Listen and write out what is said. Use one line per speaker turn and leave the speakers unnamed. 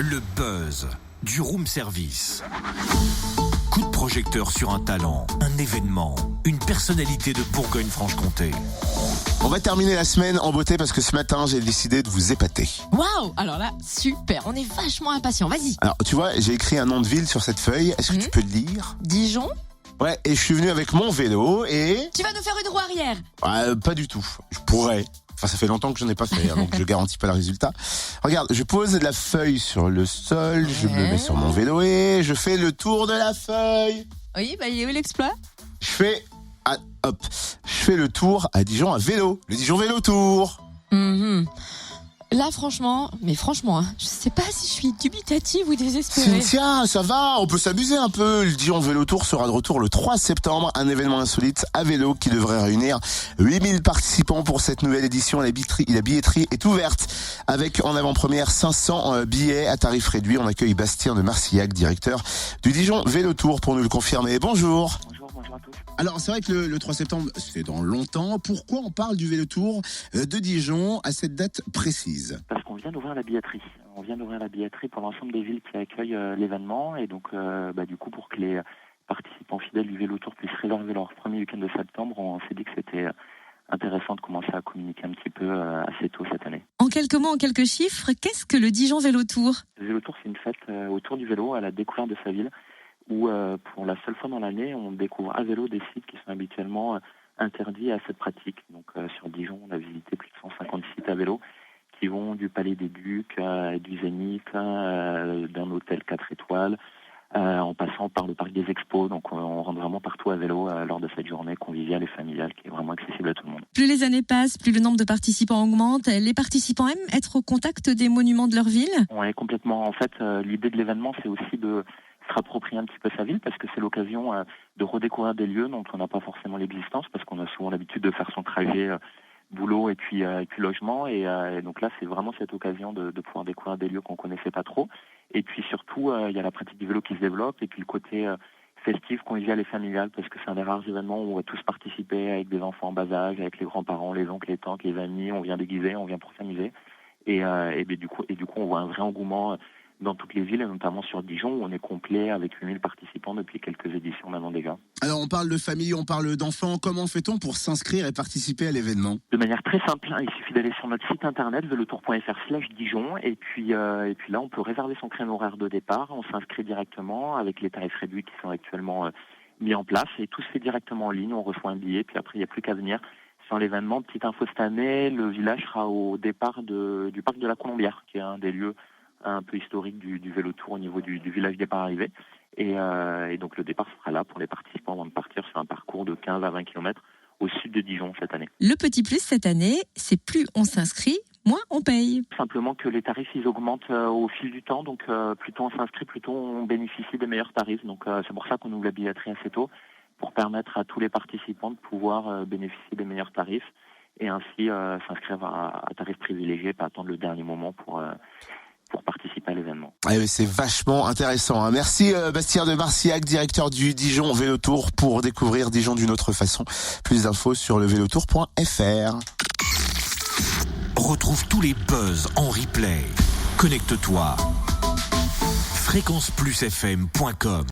Le buzz du room service. Coup de projecteur sur un talent, un événement, une personnalité de Bourgogne-Franche-Comté.
On va terminer la semaine en beauté parce que ce matin, j'ai décidé de vous épater.
Waouh! Alors là, super, on est vachement impatients, vas-y.
Alors, tu vois, j'ai écrit un nom de ville sur cette feuille. Est-ce que tu peux le lire?
Dijon?
Ouais, et je suis venu avec mon vélo et...
Tu vas nous faire une roue arrière?
Pas du tout. Je pourrais. Enfin, ça fait longtemps que je n'en ai pas fait, donc je garantis pas le résultat. Regarde, je pose la feuille sur le sol, je me mets sur mon vélo et je fais le tour de la feuille.
Oui, bah il est où l'exploit?
Je fais le tour à Dijon à vélo. Le Dijon Vélo Tour.
Là, franchement, je sais pas si je suis dubitative ou désespérée.
Cynthia, ça va, on peut s'amuser un peu. Le Dijon Vélo Tour sera de retour le 3 septembre, un événement insolite à vélo qui devrait réunir 8000 participants pour cette nouvelle édition. La billetterie est ouverte avec en avant-première 500 billets à tarif réduit. On accueille Bastien de Marcillac, directeur du Dijon Vélo Tour, pour nous le confirmer. Bonjour.
Bonjour à tous.
Alors, c'est vrai que le 3 septembre, c'est dans longtemps. Pourquoi on parle du Vélo Tour de Dijon à cette date précise?
Parce qu'on vient d'ouvrir la billetterie. On vient d'ouvrir la billetterie pour l'ensemble des villes qui accueillent l'événement. Et donc, du coup, pour que les participants fidèles du Vélo Tour puissent réserver leur premier week-end de septembre, on s'est dit que c'était intéressant de commencer à communiquer un petit peu assez tôt cette année.
En quelques mots, en quelques chiffres, qu'est-ce que le Dijon Vélo Tour?
Le Vélo Tour, c'est une fête autour du vélo, à la découverte de sa ville, où pour la seule fois dans l'année, on découvre à vélo des sites qui sont habituellement interdits à cette pratique. Donc sur Dijon, on a visité plus de 150 sites à vélo qui vont du Palais des Ducs, du Zénith, d'un hôtel 4 étoiles, en passant par le parc des Expos. Donc on rentre vraiment partout à vélo lors de cette journée conviviale et familiale qui est vraiment accessible à tout le monde.
Plus les années passent, plus le nombre de participants augmente. Les participants aiment être au contact des monuments de leur ville?
Oui, complètement. En fait, l'idée de l'événement, c'est aussi de se rapproprier un petit peu sa ville, parce que c'est l'occasion de redécouvrir des lieux dont on n'a pas forcément l'existence, parce qu'on a souvent l'habitude de faire son trajet boulot et puis logement, et donc là c'est vraiment cette occasion de pouvoir découvrir des lieux qu'on connaissait pas trop, et puis surtout il y a la pratique du vélo qui se développe, et puis le côté festif, convivial et familial, parce que c'est un des rares événements où on va tous participer avec des enfants en bas âge, avec les grands-parents, les oncles, les tantes, les amis, on vient déguiser, on vient pour s'amuser, et du coup on voit un vrai engouement dans toutes les villes, et notamment sur Dijon, où on est complet avec 8000 participants depuis quelques éditions maintenant déjà.
Alors, on parle de famille, on parle d'enfants. Comment fait-on pour s'inscrire et participer à l'événement?
De manière très simple, il suffit d'aller sur notre site internet velotour.fr/Dijon, et puis là, on peut réserver son créneau horaire de départ. On s'inscrit directement avec les tarifs réduits qui sont actuellement mis en place, et tout se fait directement en ligne. On reçoit un billet, puis après, il n'y a plus qu'à venir sur l'événement. Petite info cette année, le village sera au départ du parc de la Colombière, qui est un des lieux un peu historique du Vélo Tour au niveau du village départ-arrivée. Et donc le départ sera là pour les participants avant de partir sur un parcours de 15 à 20 km au sud de Dijon cette année.
Le petit plus cette année, c'est plus on s'inscrit, moins on paye.
Simplement que les tarifs ils augmentent au fil du temps, donc plus tôt on s'inscrit, plus tôt on bénéficie des meilleurs tarifs. Donc c'est pour ça qu'on ouvre la billetterie assez tôt, pour permettre à tous les participants de pouvoir bénéficier des meilleurs tarifs, et ainsi s'inscrire à tarif privilégié, pas attendre le dernier moment pour participer à l'événement.
C'est vachement intéressant, hein. Merci Bastien de Marcillac, directeur du Dijon Vélo Tour, pour découvrir Dijon d'une autre façon. Plus d'infos sur levélotour.fr.
Retrouve tous les buzz en replay. Connecte-toi. fréquenceplusfm.com